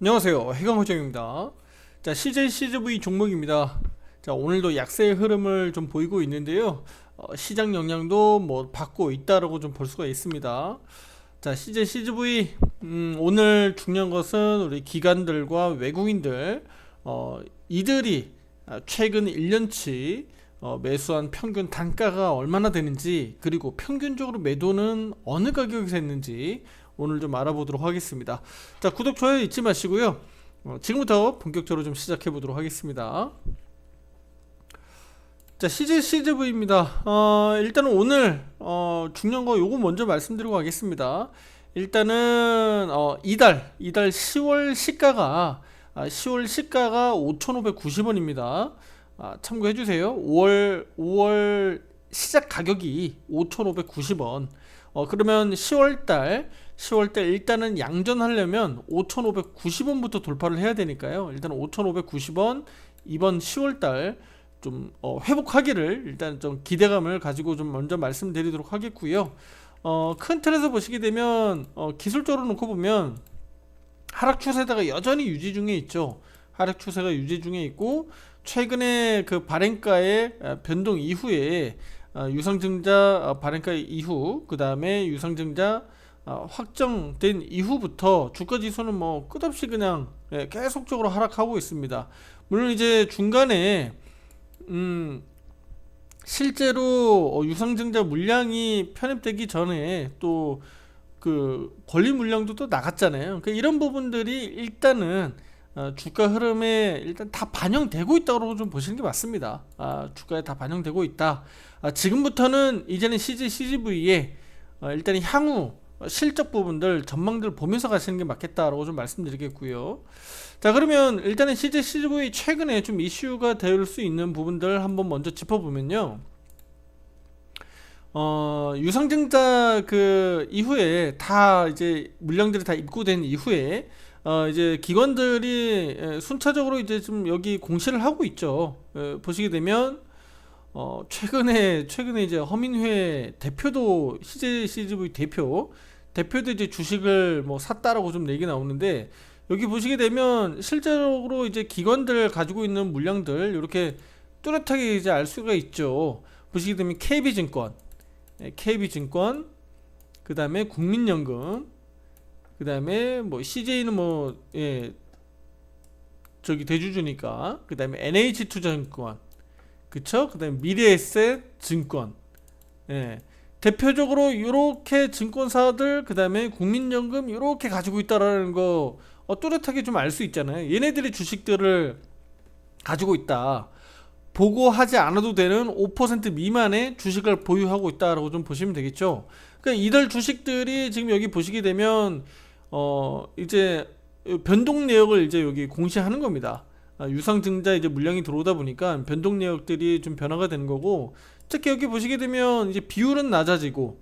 안녕하세요. 해강호정입니다. 자, CJ CGV 종목입니다. 자, 오늘도 약세의 흐름을 좀 보이고 있는데요. 시장 영향도 뭐 받고 있다라고 좀 볼 수가 있습니다. 자, CJ CGV 오늘 중요한 것은 우리 기관들과 외국인들 이들이 최근 1년치 매수한 평균 단가가 얼마나 되는지, 그리고 평균적으로 매도는 어느 가격에서 했는지 오늘 좀 알아보도록 하겠습니다. 자, 구독, 좋아요 잊지 마시고요. 지금부터 본격적으로 좀 시작해 보도록 하겠습니다. 자, CJCGV입니다. 일단은 오늘 중요한 거 요거 먼저 말씀드리고 가겠습니다. 일단은 이달 10월 시가가 10월 시가가 5,590원입니다. 참고해 주세요. 5월 시작 가격이 5,590원. 그러면 10월달 일단은 양전하려면 5,590원부터 돌파를 해야 되니까요. 일단 5,590원 이번 10월달 좀 회복하기를 일단 좀 기대감을 가지고 좀 먼저 말씀드리도록 하겠고요. 큰 틀에서 보시게 되면 기술적으로 놓고 보면 하락 추세다가 여전히 유지 중에 있죠. 하락 추세가 유지 중에 있고, 최근에 그 발행가의 변동 이후에 유상증자 발행가 이후, 그 다음에 유상증자 확정된 이후부터 주가지수는 뭐 끝없이 그냥 계속적으로 하락하고 있습니다. 물론 이제 중간에 실제로 유상증자 물량이 편입되기 전에 또 그 권리 물량도 또 나갔잖아요. 그러니까 이런 부분들이 일단은 주가 흐름에 일단 다 반영되고 있다고 좀 보시는 게 맞습니다. 주가에 다 반영되고 있다. 지금부터는 이제는 CGV에 일단 향후 실적 부분들 전망들 보면서 가시는 게 맞겠다라고 좀 말씀드리겠고요. 자, 그러면 일단은 CGV 최근에 좀 이슈가 될 수 있는 부분들 한번 먼저 짚어보면요. 유상증자 그 이후에 다 이제 물량들이 다 입고된 이후에 이제 기관들이 순차적으로 이제 좀 여기 공시를 하고 있죠. 보시게 되면 최근에 이제 허민회 대표도 CGV 대표도 이제 주식을 뭐 샀다라고 좀 얘기 나오는데, 여기 보시게 되면 실제로 이제 기관들 가지고 있는 물량들 이렇게 뚜렷하게 이제 알 수가 있죠. 보시게 되면 KB증권, 그 다음에 국민연금, 그 다음에 뭐 CJ는 뭐 저기 대주주니까, 그 다음에 NH투자증권, 그쵸? 그 다음에 미래에셋증권, 대표적으로 이렇게 증권사들, 그 다음에 국민연금 이렇게 가지고 있다라는 거 뚜렷하게 좀 알 수 있잖아요. 얘네들이 주식들을 가지고 있다, 보고하지 않아도 되는 5% 미만의 주식을 보유하고 있다라고 좀 보시면 되겠죠. 그러니까 이들 주식들이 지금 여기 보시게 되면 이제 변동 내역을 이제 여기 공시하는 겁니다. 유상증자 이제 물량이 들어오다 보니까 변동 내역들이 좀 변화가 되는 거고, 특히 여기 보시게 되면 이제 비율은 낮아지고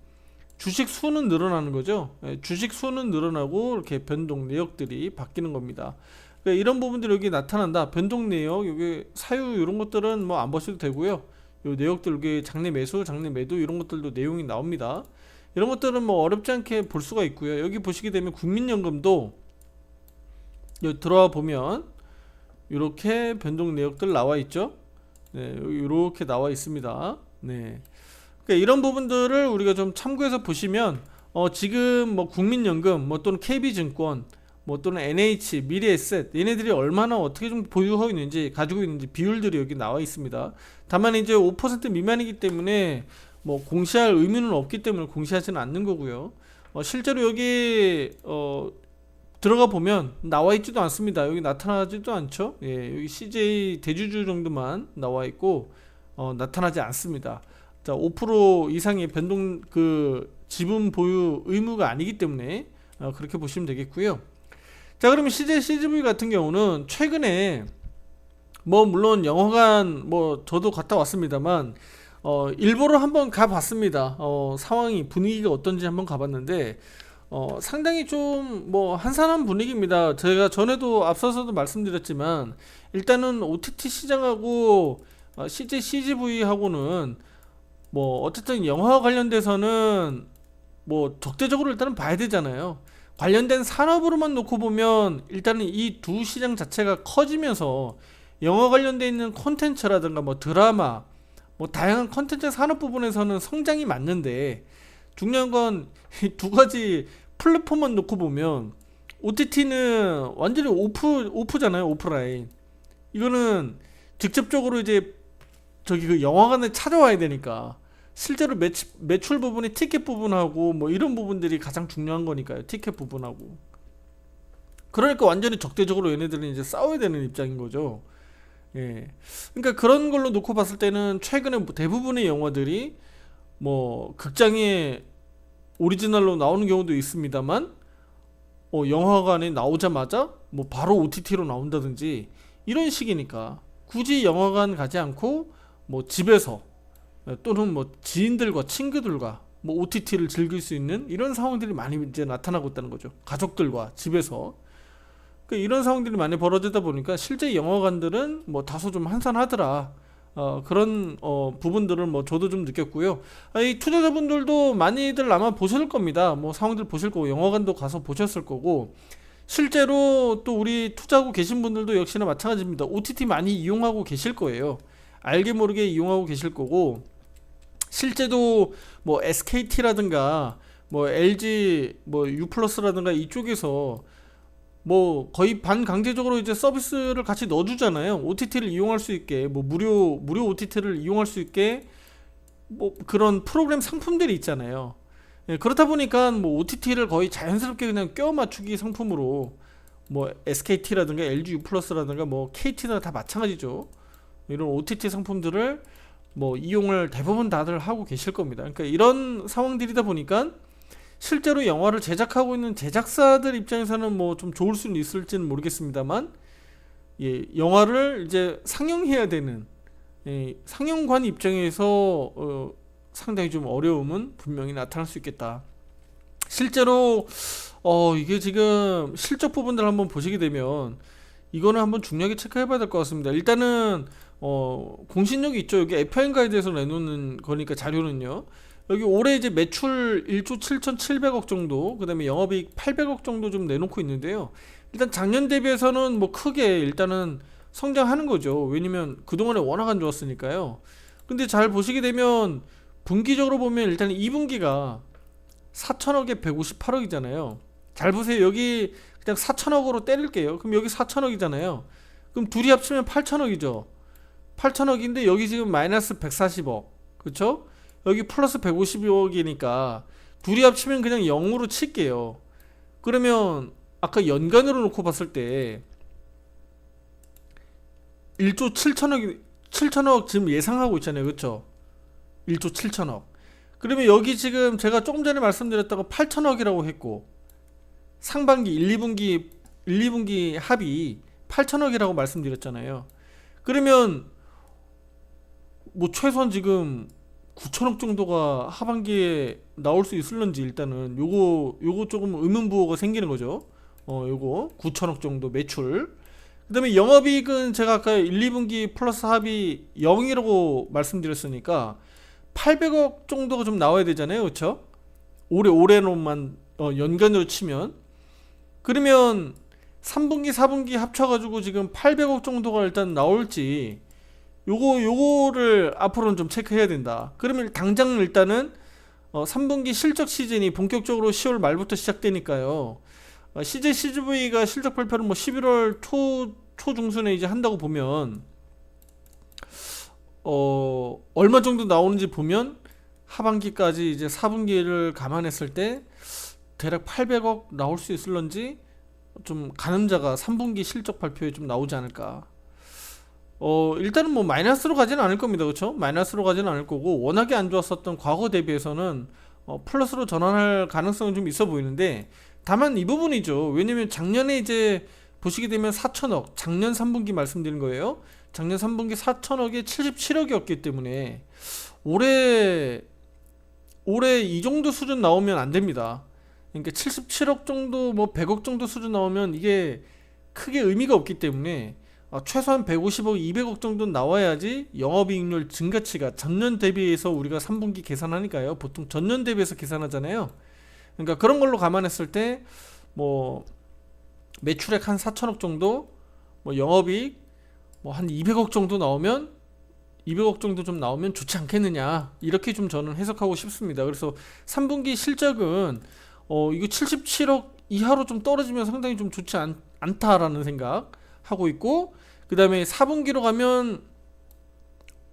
주식 수는 늘어나는 거죠. 주식 수는 늘어나고 이렇게 변동 내역들이 바뀌는 겁니다. 그러니까 이런 부분들이 여기 나타난다. 변동 내역, 여기 사유 이런 것들은 뭐 안 보셔도 되고요. 요 내역들 여기 장내 매수, 장내 매도 이런 것들도 내용이 나옵니다. 이런 것들은 뭐 어렵지 않게 볼 수가 있고요. 여기 보시게 되면 국민연금도 여기 들어와 보면 이렇게 변동 내역들 나와 있죠. 네, 이렇게 나와 있습니다. 네. 그러니까 이런 부분들을 우리가 좀 참고해서 보시면 지금 뭐 국민연금 뭐 또는 KB증권 뭐 또는 NH, 미래에셋 얘네들이 얼마나 어떻게 좀 보유하고 있는지, 가지고 있는지 비율들이 여기 나와 있습니다. 다만 이제 5% 미만이기 때문에 뭐 공시할 의무는 없기 때문에 공시하지는 않는 거고요. 실제로 여기 들어가 보면 나와 있지도 않습니다. 여기 나타나지도 않죠. 여기 CJ 대주주 정도만 나와 있고 나타나지 않습니다. 자, 5% 이상의 변동 그 지분 보유 의무가 아니기 때문에 그렇게 보시면 되겠고요. 자, 그러면 CGV 같은 경우는 최근에 뭐 물론 영화관 뭐 저도 갔다 왔습니다만 일부러 한번 가봤습니다. 상황이 분위기가 어떤지 한번 가봤는데 상당히 좀 뭐 한산한 분위기입니다. 제가 전에도 앞서서도 말씀드렸지만 일단은 OTT 시장하고 CGV하고는 뭐 어쨌든 영화 관련돼서는 뭐 적대적으로 일단은 봐야 되잖아요. 관련된 산업으로만 놓고 보면 일단은 이 두 시장 자체가 커지면서 영화 관련돼 있는 콘텐츠라든가 뭐 드라마 뭐 다양한 콘텐츠 산업 부분에서는 성장이 맞는데, 중요한 건 이 두 가지 플랫폼만 놓고 보면 OTT는 완전히 오프잖아요. 오프라인. 이거는 직접적으로 이제 저기 그 영화관에 찾아와야 되니까 실제로 매출 부분이 티켓 부분하고 뭐 이런 부분들이 가장 중요한 거니까요. 티켓 부분하고. 그러니까 완전히 적대적으로 얘네들은 이제 싸워야 되는 입장인 거죠. 예. 그러니까 그런 걸로 놓고 봤을 때는 최근에 뭐 대부분의 영화들이 뭐 극장에 오리지널로 나오는 경우도 있습니다만, 영화관에 나오자마자 뭐 바로 OTT로 나온다든지 이런 식이니까 굳이 영화관 가지 않고 뭐 집에서 또는 뭐 지인들과 친구들과 뭐 OTT를 즐길 수 있는 이런 상황들이 많이 이제 나타나고 있다는 거죠. 가족들과 집에서. 그러니까 이런 상황들이 많이 벌어지다 보니까 실제 영화관들은 뭐 다소 좀 한산하더라. 그런 부분들을 뭐 저도 좀 느꼈고요. 이 투자자분들도 많이들 아마 보실 겁니다. 뭐 상황들 보실 거고 영화관도 가서 보셨을 거고, 실제로 또 우리 투자하고 계신 분들도 역시나 마찬가지입니다. OTT 많이 이용하고 계실 거예요. 알게 모르게 이용하고 계실 거고, 실제도 뭐 SKT라든가 뭐 LG 뭐 U+라든가 이쪽에서 뭐 거의 반강제적으로 이제 서비스를 같이 넣어주잖아요. OTT를 이용할 수 있게, 뭐 무료 OTT를 이용할 수 있게 뭐 그런 프로그램 상품들이 있잖아요. 예, 그렇다 보니까 뭐 OTT를 거의 자연스럽게 그냥 껴 맞추기 상품으로 뭐 SKT라든가 LG U+라든가 뭐 KT나 다 마찬가지죠. 이런 OTT 상품들을 뭐 이용을 대부분 다들 하고 계실 겁니다. 그러니까 이런 상황들이다 보니까 실제로 영화를 제작하고 있는 제작사들 입장에서는 뭐 좀 좋을 수는 있을지는 모르겠습니다만, 예, 영화를 이제 상영해야 되는 상영관 입장에서 상당히 좀 어려움은 분명히 나타날 수 있겠다. 실제로 이게 지금 실적 부분들 한번 보시게 되면 이거는 한번 중요하게 체크해 봐야 될 것 같습니다. 일단은 공신력이 있죠. 여기 FIN 가이드에서 내놓는 거니까 자료는요. 여기 올해 이제 매출 1조 7,700억 정도, 그 다음에 영업이익 800억 정도 좀 내놓고 있는데요. 일단 작년 대비해서는 뭐 크게 일단은 성장하는 거죠. 왜냐면 그동안에 워낙 안 좋았으니까요. 근데 잘 보시게 되면 분기적으로 보면 일단 2분기가 4천억에 158억이잖아요. 잘 보세요. 여기 그냥 4천억으로 때릴게요. 그럼 여기 4천억이잖아요. 그럼 둘이 합치면 8천억이죠. 8천억인데 여기 지금 마이너스 140억. 그쵸? 여기 플러스 150억이니까 둘이 합치면 그냥 0으로 칠게요. 그러면 아까 연간으로 놓고 봤을 때 1조 7천억 지금 예상하고 있잖아요. 그쵸? 1조 7천억. 그러면 여기 지금 제가 조금 전에 말씀드렸다고 8천억이라고 했고, 상반기 1, 2분기 합이 8천억이라고 말씀드렸잖아요. 그러면 뭐 최소한 지금 9천억 정도가 하반기에 나올 수 있을런지, 일단은 요거 조금 의문부호가 생기는 거죠. 요거 9천억 정도 매출. 그 다음에 영업이익은 제가 아까 1, 2분기 플러스 합이 0이라고 말씀드렸으니까 800억 정도가 좀 나와야 되잖아요. 그쵸? 올해로만 연간으로 치면. 그러면 3분기 4분기 합쳐가지고 지금 800억 정도가 일단 나올지, 요거를 앞으로는 좀 체크해야 된다. 그러면 당장 일단은 3분기 실적 시즌이 본격적으로 10월 말부터 시작되니까요. CJCGV가 실적 발표를 뭐 11월 초중순에 이제 한다고 보면 얼마 정도 나오는지 보면 하반기까지 이제 4분기를 감안했을 때 대략 800억 나올 수 있을런지, 좀 가늠자가 3분기 실적 발표에 좀 나오지 않을까. 일단은 뭐 마이너스로 가지는 않을 겁니다. 그렇죠? 마이너스로 가지는 않을 거고, 워낙에 안 좋았었던 과거 대비해서는 플러스로 전환할 가능성은 좀 있어 보이는데, 다만 이 부분이죠. 왜냐면 작년에 이제 보시게 되면 4천억, 작년 3분기 말씀드린 거예요. 작년 3분기 4천억에 77억이었기 때문에 올해 이 정도 수준 나오면 안 됩니다. 그러니까 77억 정도, 뭐 100억 정도 수준 나오면 이게 크게 의미가 없기 때문에 최소한 150억, 200억 정도는 나와야지 영업이익률 증가치가 전년 대비해서, 우리가 3분기 계산하니까요. 보통 전년 대비해서 계산하잖아요. 그러니까 그런 걸로 감안했을 때 뭐 매출액 한 4천억 정도, 뭐 영업이익 뭐 한 200억 정도 나오면 200억 정도 좀 나오면 좋지 않겠느냐, 이렇게 좀 저는 해석하고 싶습니다. 그래서 3분기 실적은 이거 77억 이하로 좀 떨어지면 상당히 좀 좋지 않다라는 생각 하고 있고, 그 다음에 4분기로 가면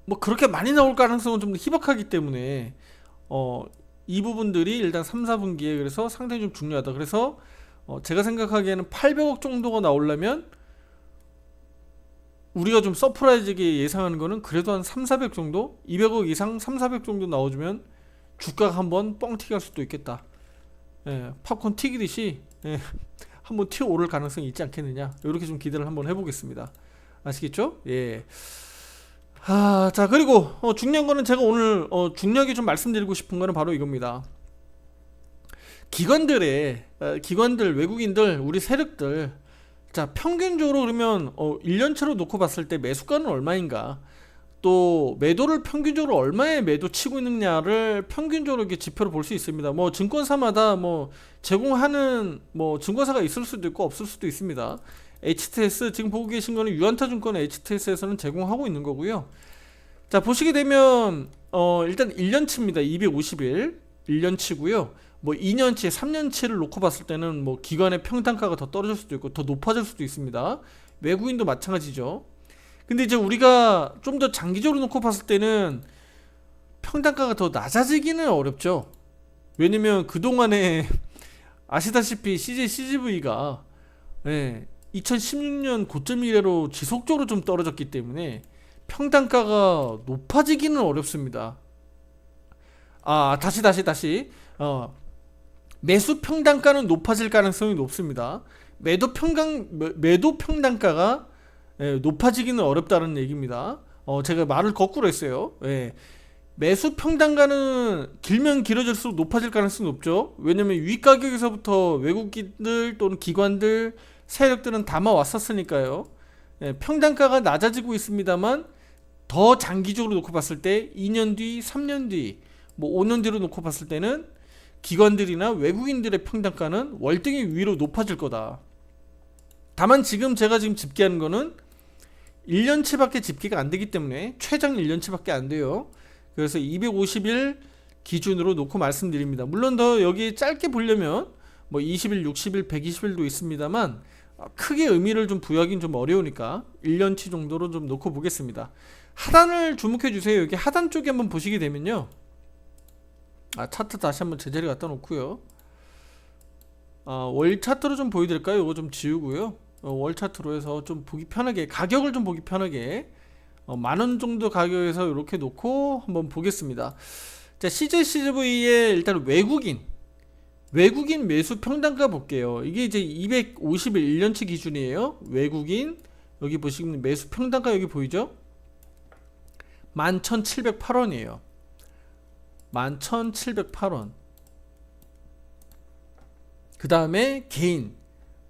뭐 그렇게 많이 나올 가능성은 좀 희박하기 때문에 이 부분들이 일단 3, 4분기에 그래서 상당히 좀 중요하다. 그래서 제가 생각하기에는 800억 정도가 나오려면 우리가 좀 서프라이즈하게 예상하는 거는 그래도 한 3, 400 정도? 200억 이상 3, 400 정도 나와주면 주가가 한번 뻥튀기 할 수도 있겠다. 예, 팝콘 튀기듯이 예, 한번 튀어 오를 가능성이 있지 않겠느냐, 이렇게 좀 기대를 한번 해보겠습니다. 아시겠죠? 예. 자, 그리고 중요한 거는 제가 오늘 중요하게 좀 말씀드리고 싶은 거는 바로 이겁니다. 기관들, 외국인들, 우리 세력들, 자, 평균적으로 그러면 1년치로 놓고 봤을 때 매수가는 얼마인가, 또 매도를 평균적으로 얼마에 매도 치고 있느냐를 평균적으로 이렇게 지표로 볼 수 있습니다. 뭐 증권사마다 뭐 제공하는 뭐 증권사가 있을 수도 있고 없을 수도 있습니다. HTS 지금 보고 계신 거는 유한타증권 HTS에서는 제공하고 있는 거고요. 자, 보시게 되면 일단 1년치입니다. 250일 1년치고요. 뭐 2년치, 3년치를 놓고 봤을 때는 뭐 기관의 평단가가 더 떨어질 수도 있고 더 높아질 수도 있습니다. 외국인도 마찬가지죠. 근데 이제 우리가 좀 더 장기적으로 놓고 봤을 때는 평단가가 더 낮아지기는 어렵죠. 왜냐면 그동안에 아시다시피 CJ CGV가 2016년 고점 이래로 지속적으로 좀 떨어졌기 때문에 평단가가 높아지기는 어렵습니다. 다시 매수 평단가는 높아질 가능성이 높습니다. 매도 평단가가 높아지기는 어렵다는 얘기입니다. 제가 말을 거꾸로 했어요. 매수 평단가는 길면 길어질수록 높아질 가능성이 높죠. 왜냐면 위 가격에서부터 외국인들 또는 기관들, 세력들은 담아 왔었으니까요. 평단가가 낮아지고 있습니다만 더 장기적으로 놓고 봤을 때 2년 뒤, 3년 뒤, 뭐 5년 뒤로 놓고 봤을 때는 기관들이나 외국인들의 평단가는 월등히 위로 높아질 거다. 다만 제가 지금 집계하는 거는 1년치밖에 집계가 안 되기 때문에 최장 1년치밖에 안 돼요. 그래서 250일 기준으로 놓고 말씀드립니다. 물론 더 여기 짧게 보려면 뭐 20일, 60일, 120일도 있습니다만 크게 의미를 좀 부여하기는 좀 어려우니까 1년치 정도로 좀 놓고 보겠습니다. 하단을 주목해 주세요. 여기 하단 쪽에 한번 보시게 되면요. 차트 다시 한번 제자리 갖다 놓고요. 월 차트로 좀 보여드릴까요? 이거 좀 지우고요. 월 차트로 해서 좀 보기 편하게, 가격을 좀 보기 편하게 10,000원 정도 가격에서 이렇게 놓고 한번 보겠습니다. 자, CJCGV의 일단 외국인 매수 평단가 볼게요. 이게 이제 250일 1년치 기준이에요. 외국인 여기 보시면 매수 평단가 여기 보이죠? 11,708원이에요. 11,708원. 그 다음에 개인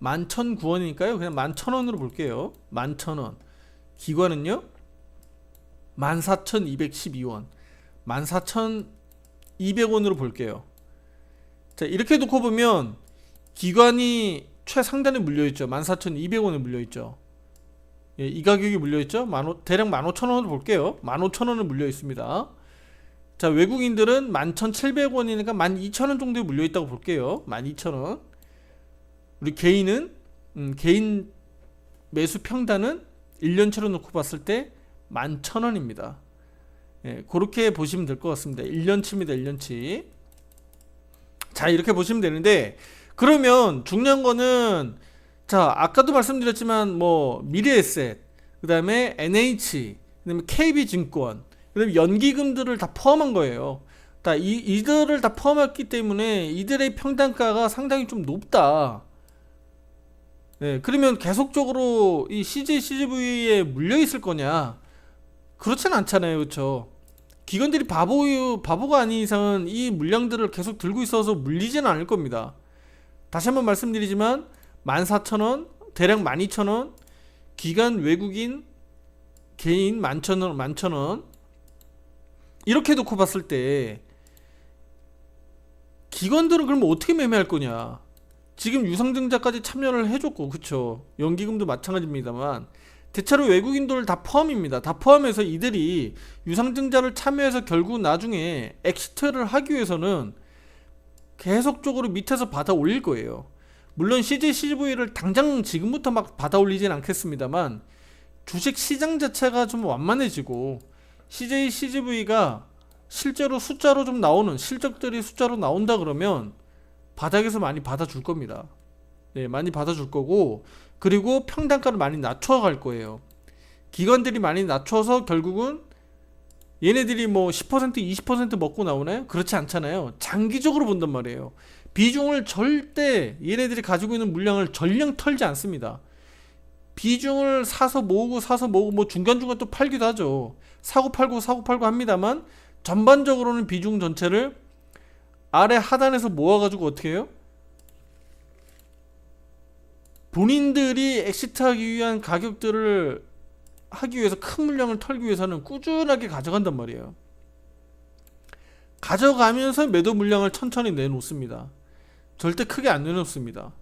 11,009원이니까요. 그냥 11,000원으로 볼게요. 11,000원. 기관은요? 14,212원. 14,200원으로 볼게요. 자, 이렇게 놓고 보면 기관이 최상단에 물려있죠. 14,200원에 물려있죠. 이 가격이 물려있죠. 대략 15,000원으로 볼게요. 15,000원을 물려있습니다. 자, 외국인들은 11,700원이니까 12,000원 정도에 물려있다고 볼게요. 12,000원. 우리 개인은 개인 매수 평단은 1년치로 놓고 봤을 때 11,000원입니다. 그렇게 보시면 될 것 같습니다. 1년치입니다. 1년치. 자, 이렇게 보시면 되는데, 그러면 중요한 거는, 자, 아까도 말씀드렸지만 뭐 미래에셋, 그 다음에 NH, 그 다음에 KB증권, 그 다음에 연기금들을 다 포함한 거예요. 이들을 다 포함했기 때문에 이들의 평단가가 상당히 좀 높다. 그러면 계속적으로 이 CJ, CGV에 물려있을 거냐? 그렇진 않잖아요. 그렇죠? 기관들이 바보가 아닌 이상은 이 물량들을 계속 들고 있어서 물리지는 않을 겁니다. 다시 한번 말씀드리지만 14,000원, 대략 12,000원, 기관, 외국인, 개인 11,000원 이렇게 놓고 봤을 때 기관들은 그럼 어떻게 매매할 거냐? 지금 유상증자까지 참여를 해줬고, 그쵸? 연기금도 마찬가지입니다만 대체로 외국인들 다 포함입니다. 다 포함해서 이들이 유상증자를 참여해서 결국 나중에 엑시트를 하기 위해서는 계속적으로 밑에서 받아 올릴 거예요. 물론 CJ CGV를 당장 지금부터 막 받아 올리진 않겠습니다만 주식 시장 자체가 좀 완만해지고 CJ CGV가 실제로 숫자로 좀 나오는 실적들이 숫자로 나온다 그러면 바닥에서 많이 받아줄 겁니다. 네, 많이 받아줄 거고, 그리고 평단가를 많이 낮춰갈 거예요. 기관들이 많이 낮춰서 결국은 얘네들이 뭐 10% 20% 먹고 나오나요? 그렇지 않잖아요. 장기적으로 본단 말이에요. 비중을 절대 얘네들이 가지고 있는 물량을 전량 털지 않습니다. 비중을 사서 모으고 뭐 중간중간 또 팔기도 하죠. 사고 팔고 합니다만 전반적으로는 비중 전체를 아래 하단에서 모아가지고 어떻게 해요? 본인들이 엑시트하기 위한 가격들을 하기 위해서 큰 물량을 털기 위해서는 꾸준하게 가져간단 말이에요. 가져가면서 매도 물량을 천천히 내놓습니다. 절대 크게 안 내놓습니다.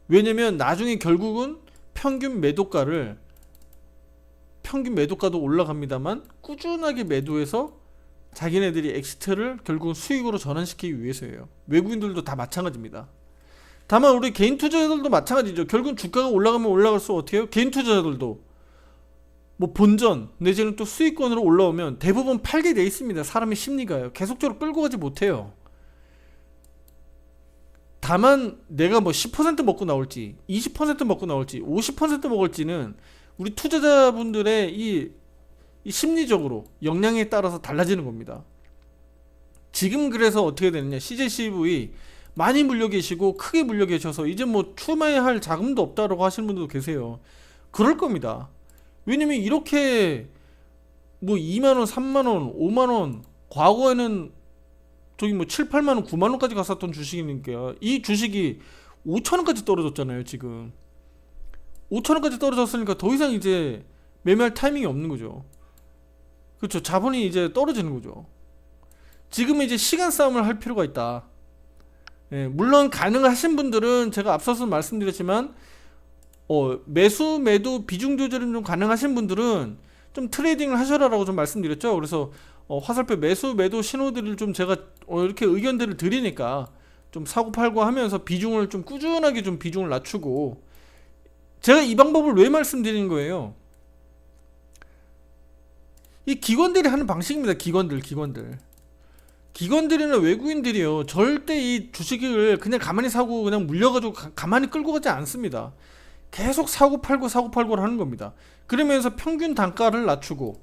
왜냐면 나중에 결국은 평균 매도가도 올라갑니다만 꾸준하게 매도해서 자기네들이 엑시트를 결국은 수익으로 전환시키기 위해서예요. 외국인들도 다 마찬가지입니다. 다만 우리 개인 투자자들도 마찬가지죠. 결국은 주가가 올라가면 올라갈수록 어떻게 해요? 개인 투자자들도 뭐 본전 내지는 또 수익권으로 올라오면 대부분 팔게 돼 있습니다. 사람의 심리가요. 계속적으로 끌고 가지 못해요. 다만 내가 뭐 10% 먹고 나올지 20% 먹고 나올지 50% 먹을지는 우리 투자자분들의 이 심리적으로 역량에 따라서 달라지는 겁니다. 지금 그래서 어떻게 되느냐, CJCV 많이 물려 계시고 크게 물려 계셔서 이제 뭐 추마할 자금도 없다라고 하시는 분들도 계세요. 그럴 겁니다. 왜냐면 이렇게 뭐 2만원 3만원 5만원 과거에는 저기 뭐 7, 8만원 9만원까지 갔었던 주식이니까 이 주식이 5천원까지 떨어졌잖아요. 지금 5천원까지 떨어졌으니까 더 이상 이제 매매할 타이밍이 없는 거죠. 그렇죠. 자본이 이제 떨어지는 거죠. 지금은 이제 시간 싸움을 할 필요가 있다. 예, 물론 가능하신 분들은 제가 앞서서 말씀드렸지만 매수 매도 비중 조절이 좀 가능하신 분들은 좀 트레이딩을 하셔라라고 좀 말씀드렸죠. 그래서 화살표 매수 매도 신호들을 좀 제가 이렇게 의견들을 드리니까 좀 사고 팔고 하면서 비중을 좀 꾸준하게 좀 비중을 낮추고, 제가 이 방법을 왜 말씀드리는 거예요? 이 기관들이 하는 방식입니다. 기관들이나 외국인들이요, 절대 이 주식을 그냥 가만히 사고 그냥 물려가지고 가만히 끌고 가지 않습니다. 계속 사고 팔고 하는 겁니다. 그러면서 평균 단가를 낮추고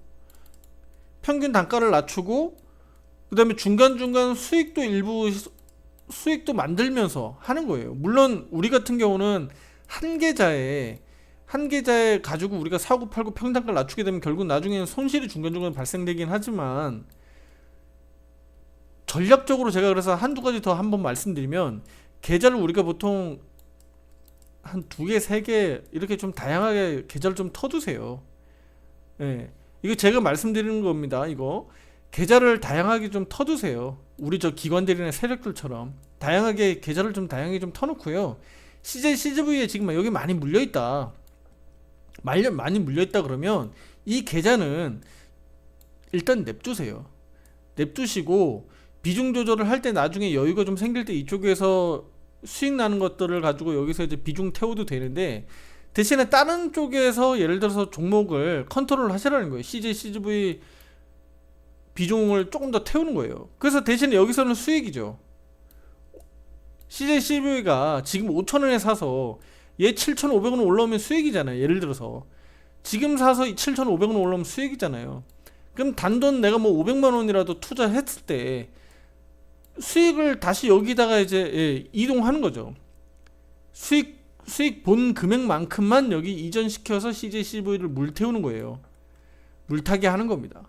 그 다음에 중간중간 수익도 만들면서 하는 거예요. 물론 우리 같은 경우는 한 계좌에 가지고 우리가 사고 팔고 평단가를 낮추게 되면 결국 나중에는 손실이 중간중간 발생되긴 하지만, 전략적으로 제가 그래서 한두 가지 더 한번 말씀드리면, 계좌를 우리가 보통 한 2개, 3개 이렇게 좀 다양하게 계좌를 좀 터두세요. 예. 이거 제가 말씀드리는 겁니다. 이거 계좌를 다양하게 좀 터두세요. 우리 저 기관들이나 세력들처럼 다양하게 계좌를 좀 다양하게 좀 터놓고요. CJ CGV에 지금 여기 많이 물려있다. 많이 물려있다 그러면 이 계좌는 일단 냅두시고 비중 조절을 할 때 나중에 여유가 좀 생길 때 이쪽에서 수익 나는 것들을 가지고 여기서 이제 비중 태워도 되는데, 대신에 다른 쪽에서 예를 들어서 종목을 컨트롤 하시라는 거예요. CJ CGV 비중을 조금 더 태우는 거예요. 그래서 대신에 여기서는 수익이죠. CJ CGV가 지금 5,000원에 사서 얘 7,500원 올라오면 수익이잖아요. 예를 들어서 지금 사서 7,500원 올라오면 수익이잖아요. 그럼 단돈 내가 뭐 500만원이라도 투자했을 때 수익을 다시 여기다가 이제 이동하는 거죠. 수익 본 금액만큼만 여기 이전시켜서 CJ CGV를 물태우는 거예요. 물타기 하는 겁니다.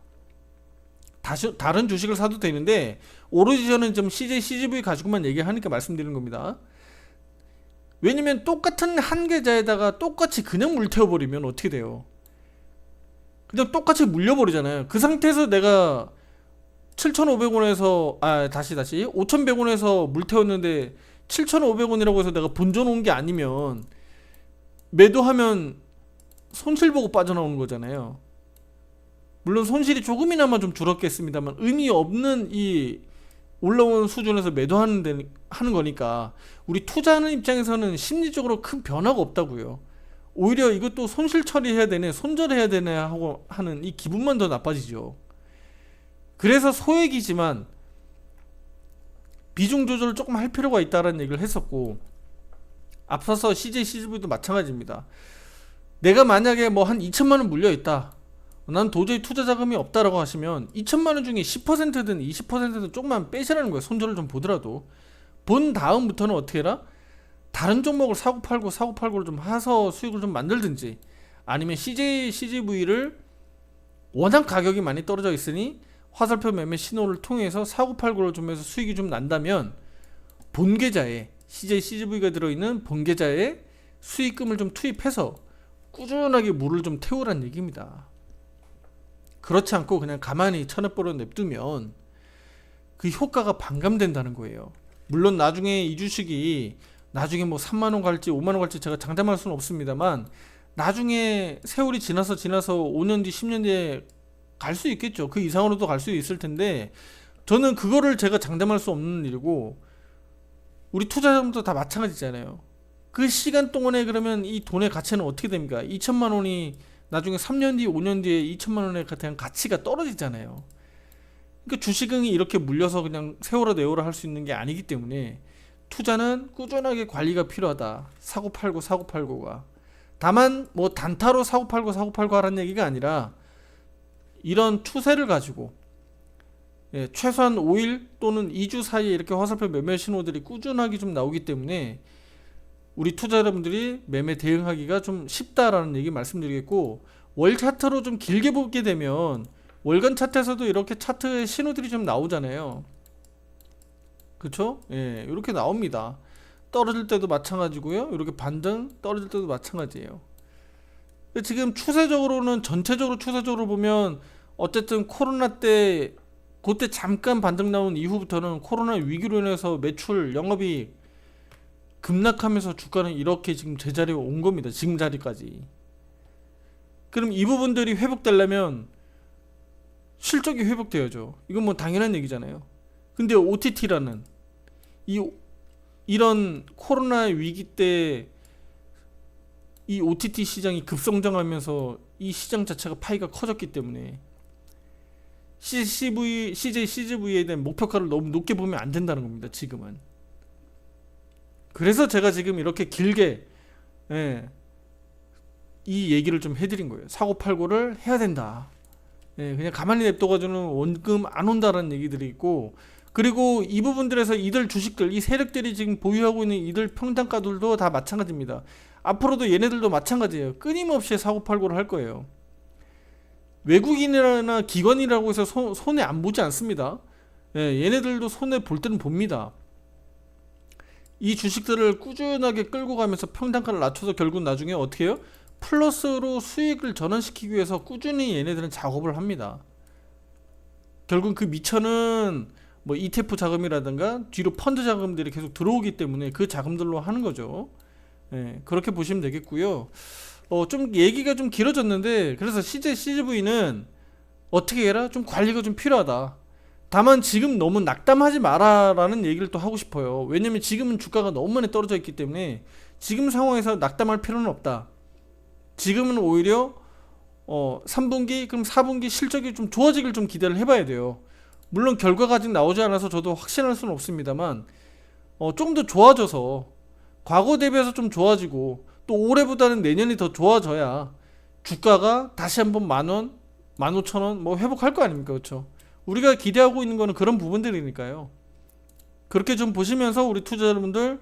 다른 주식을 사도 되는데 오로지 저는 좀 CJ CGV 가지고만 얘기하니까 말씀드리는 겁니다. 왜냐면 똑같은 한 계좌에다가 똑같이 그냥 물태워버리면 어떻게 돼요? 그냥 똑같이 물려버리잖아요. 그 상태에서 내가 7,500원에서 다시 5,100원에서 물태웠는데 7,500원이라고 해서 내가 본전 온 게 아니면 매도하면 손실 보고 빠져나오는 거잖아요. 물론 손실이 조금이나마 좀 줄었겠습니다만 의미 없는 이 올라온 수준에서 하는 거니까 우리 투자하는 입장에서는 심리적으로 큰 변화가 없다고요. 오히려 이것도 손실 처리해야 되네, 손절해야 되네 하고 하는 이 기분만 더 나빠지죠. 그래서 소액이지만 비중 조절을 조금 할 필요가 있다는 얘기를 했었고, 앞서서 CJ, CGV도 마찬가지입니다. 내가 만약에 뭐 한 2천만원 물려있다, 난 도저히 투자 자금이 없다라고 하시면 2천만원 중에 10%든 20%든 조금만 빼시라는 거예요. 손절을 좀 보더라도. 본 다음부터는 어떻게 해라? 다른 종목을 사고팔고를 좀 해서 수익을 좀 만들든지, 아니면 CJ, CGV를 워낙 가격이 많이 떨어져 있으니 화살표 매매 신호를 통해서 사고팔고를 좀 해서 수익이 좀 난다면 본계좌에 CJ, CGV가 들어있는 본계좌에 수익금을 좀 투입해서 꾸준하게 물을 좀 태우라는 얘기입니다. 그렇지 않고 그냥 가만히 천엽벌어 냅두면 그 효과가 반감된다는 거예요. 물론 나중에 이 주식이 나중에 뭐 3만원 갈지 5만원 갈지 제가 장담할 수는 없습니다만, 나중에 세월이 지나서 5년 뒤 10년 뒤에 갈 수 있겠죠. 그 이상으로도 갈 수 있을 텐데, 저는 그거를 제가 장담할 수 없는 일이고, 우리 투자자분도 다 마찬가지잖아요. 그 시간 동안에 그러면 이 돈의 가치는 어떻게 됩니까? 2천만 원이 나중에 3년 뒤 5년 뒤에 2천만 원의 대한 가치가 떨어지잖아요. 그러니까 주식은 이렇게 물려서 그냥 세월아 내월아 할 수 있는 게 아니기 때문에 투자는 꾸준하게 관리가 필요하다. 사고팔고가. 다만 뭐 단타로 사고팔고 하라는 얘기가 아니라, 이런 추세를 가지고 최소한 5일 또는 2주 사이에 이렇게 화살표 매매 신호들이 꾸준하게 좀 나오기 때문에 우리 투자 여러분들이 매매 대응하기가 좀 쉽다라는 얘기 말씀드리겠고, 월 차트로 좀 길게 보게 되면 월간 차트에서도 이렇게 차트의 신호들이 좀 나오잖아요. 그쵸? 예, 이렇게 나옵니다. 떨어질 때도 마찬가지고요, 이렇게 반등 떨어질 때도 마찬가지예요. 지금 추세적으로는 전체적으로 추세적으로 보면 어쨌든 코로나 때 그때 잠깐 반등 나온 이후부터는 코로나 위기로 인해서 매출 영업이 급락하면서 주가는 이렇게 지금 제자리에 온 겁니다. 지금 자리까지. 그럼 이 부분들이 회복되려면 실적이 회복돼야죠. 이건 뭐 당연한 얘기잖아요. 근데 OTT라는 이런 코로나 위기 때 이 OTT 시장이 급성장하면서 이 시장 자체가 파이가 커졌기 때문에 CJ, CGV에 대한 목표가를 너무 높게 보면 안 된다는 겁니다. 지금은. 그래서 제가 지금 이렇게 길게 이 얘기를 좀 해드린 거예요. 사고팔고를 해야 된다. 그냥 가만히 냅둬가지고는 원금 안 온다라는 얘기들이 있고, 그리고 이 부분들에서 이들 주식들, 이 세력들이 지금 보유하고 있는 이들 평단가들도 다 마찬가지입니다. 앞으로도 얘네들도 마찬가지예요. 끊임없이 사고팔고를 할 거예요. 외국인이나 기관이라고 해서 손해 안 보지 않습니다. 얘네들도 손해 볼 때는 봅니다. 이 주식들을 꾸준하게 끌고 가면서 평단가를 낮춰서 결국 나중에 어떻게 해요? 플러스로 수익을 전환시키기 위해서 꾸준히 얘네들은 작업을 합니다. 결국 그 미천은 뭐 ETF 자금이라든가 뒤로 펀드 자금들이 계속 들어오기 때문에 그 자금들로 하는 거죠. 그렇게 보시면 되겠고요. 좀 얘기가 좀 길어졌는데, 그래서 CJ, CGV는 어떻게 해라? 좀 관리가 좀 필요하다. 다만 지금 너무 낙담하지 마라라는 얘기를 또 하고 싶어요. 왜냐면 지금은 주가가 너무 많이 떨어져 있기 때문에 지금 상황에서 낙담할 필요는 없다. 지금은 오히려 3분기 그럼 4분기 실적이 좀 좋아지길 좀 기대를 해봐야 돼요. 물론 결과가 아직 나오지 않아서 저도 확신할 수는 없습니다만 조금 더 좋아져서 과거 대비해서 좀 좋아지고 또 올해보다는 내년이 더 좋아져야 주가가 다시 한번 10,000원, 15,000원 뭐 회복할 거 아닙니까? 그렇죠? 우리가 기대하고 있는 거는 그런 부분들이니까요. 그렇게 좀 보시면서 우리 투자 여러분들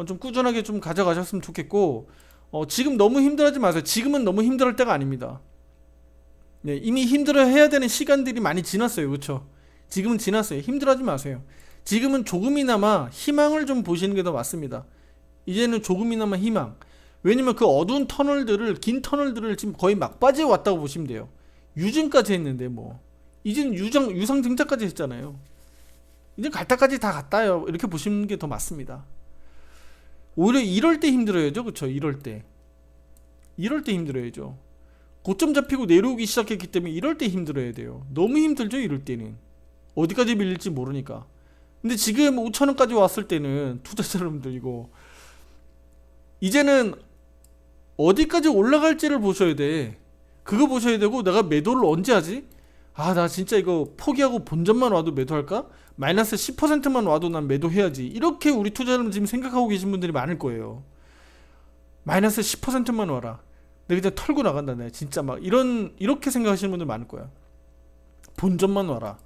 좀 꾸준하게 좀 가져가셨으면 좋겠고, 지금 너무 힘들어하지 마세요. 지금은 너무 힘들할 때가 아닙니다. 이미 힘들어 해야 되는 시간들이 많이 지났어요. 그렇죠? 지금은 지났어요. 힘들어하지 마세요. 지금은 조금이나마 희망을 좀 보시는 게 더 맞습니다. 이제는 조금이나마 희망. 왜냐면 그 어두운 터널들을, 긴 터널들을 지금 거의 막바지에 왔다고 보시면 돼요. 유증까지 했는데 뭐 이제는 유상 증자까지 했잖아요. 이제 갈 때까지 다 갔다요. 이렇게 보시는 게 더 맞습니다. 오히려 이럴 때 힘들어야죠. 그쵸? 이럴 때 힘들어야죠. 고점 잡히고 내려오기 시작했기 때문에 이럴 때 힘들어야 돼요. 너무 힘들죠. 이럴 때는 어디까지 밀릴지 모르니까. 근데 지금 5천원까지 왔을 때는 투자자 여러분들 이거 이제는 어디까지 올라갈지를 보셔야 돼. 그거 보셔야 되고, 내가 매도를 언제 하지? 아, 나 진짜 이거 포기하고 본전만 와도 매도할까? 마이너스 10%만 와도 난 매도해야지. 이렇게 우리 투자자는 지금 생각하고 계신 분들이 많을 거예요. 마이너스 10%만 와라. 내가 그냥 털고 나간다. 내 진짜 막 이렇게 생각하시는 분들 많을 거야. 본전만 와라.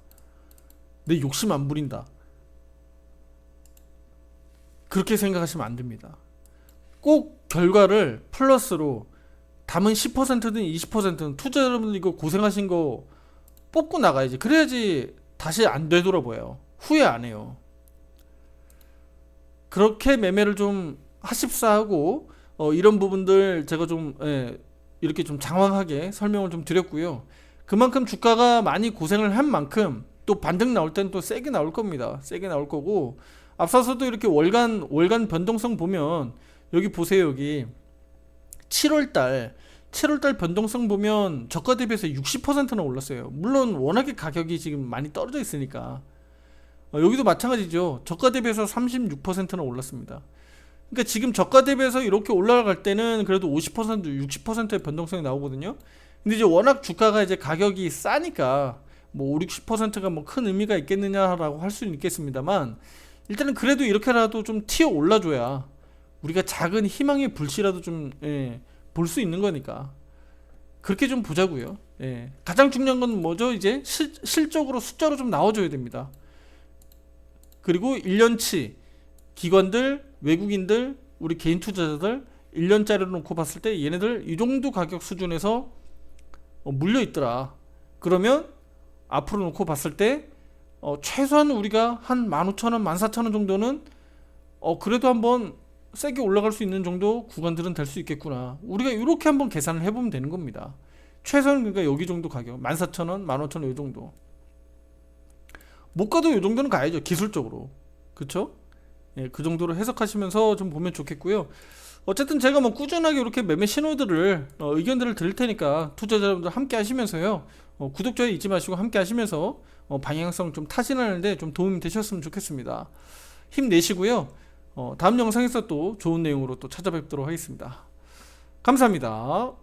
내 욕심 안 부린다. 그렇게 생각하시면 안 됩니다. 꼭 결과를 플러스로 담은 10%든 20%든 투자 여러분들 이거 고생하신 거 뽑고 나가야지. 그래야지 다시 안 되돌아보여요. 후회 안 해요. 그렇게 매매를 좀 하십사 하고 이런 부분들 제가 좀 이렇게 좀 장황하게 설명을 좀 드렸고요. 그만큼 주가가 많이 고생을 한 만큼 또 반등 나올 땐 또 세게 나올 겁니다. 세게 나올 거고, 앞서서도 이렇게 월간 변동성 보면 여기 보세요. 여기 7월달 변동성 보면 저가 대비해서 60%나 올랐어요. 물론 워낙에 가격이 지금 많이 떨어져 있으니까. 여기도 마찬가지죠. 저가 대비해서 36%나 올랐습니다. 그러니까 지금 저가 대비해서 이렇게 올라갈 때는 그래도 50% 60%의 변동성이 나오거든요. 근데 이제 워낙 주가가 이제 가격이 싸니까 뭐 5, 60%가 뭐 큰 의미가 있겠느냐라고 할 수는 있겠습니다만, 일단은 그래도 이렇게라도 좀 튀어 올라줘야 우리가 작은 희망의 불씨라도 좀 볼 수 있는 거니까 그렇게 좀 보자고요. 가장 중요한 건 뭐죠? 이제 실적으로 숫자로 좀 나와줘야 됩니다. 그리고 1년치 기관들, 외국인들, 우리 개인 투자자들 1년짜리로 놓고 봤을 때 얘네들 이 정도 가격 수준에서 물려 있더라. 그러면 앞으로 놓고 봤을 때 최소한 우리가 한 15,000원, 14,000원 정도는 그래도 한번 세게 올라갈 수 있는 정도 구간들은 될 수 있겠구나. 우리가 이렇게 한번 계산을 해보면 되는 겁니다. 최소한 그러니까 여기 정도 가격 14,000원, 15,000원 이 정도. 못 가도 이 정도는 가야죠. 기술적으로. 그쵸? 그 정도로 해석하시면서 좀 보면 좋겠고요. 어쨌든 제가 뭐 꾸준하게 이렇게 매매 신호들을 의견들을 드릴 테니까 투자자분들 함께 하시면서요. 구독, 좋아요 잊지 마시고 함께 하시면서 방향성 좀 타진하는데 좀 도움이 되셨으면 좋겠습니다. 힘내시고요. 다음 영상에서 또 좋은 내용으로 또 찾아뵙도록 하겠습니다. 감사합니다.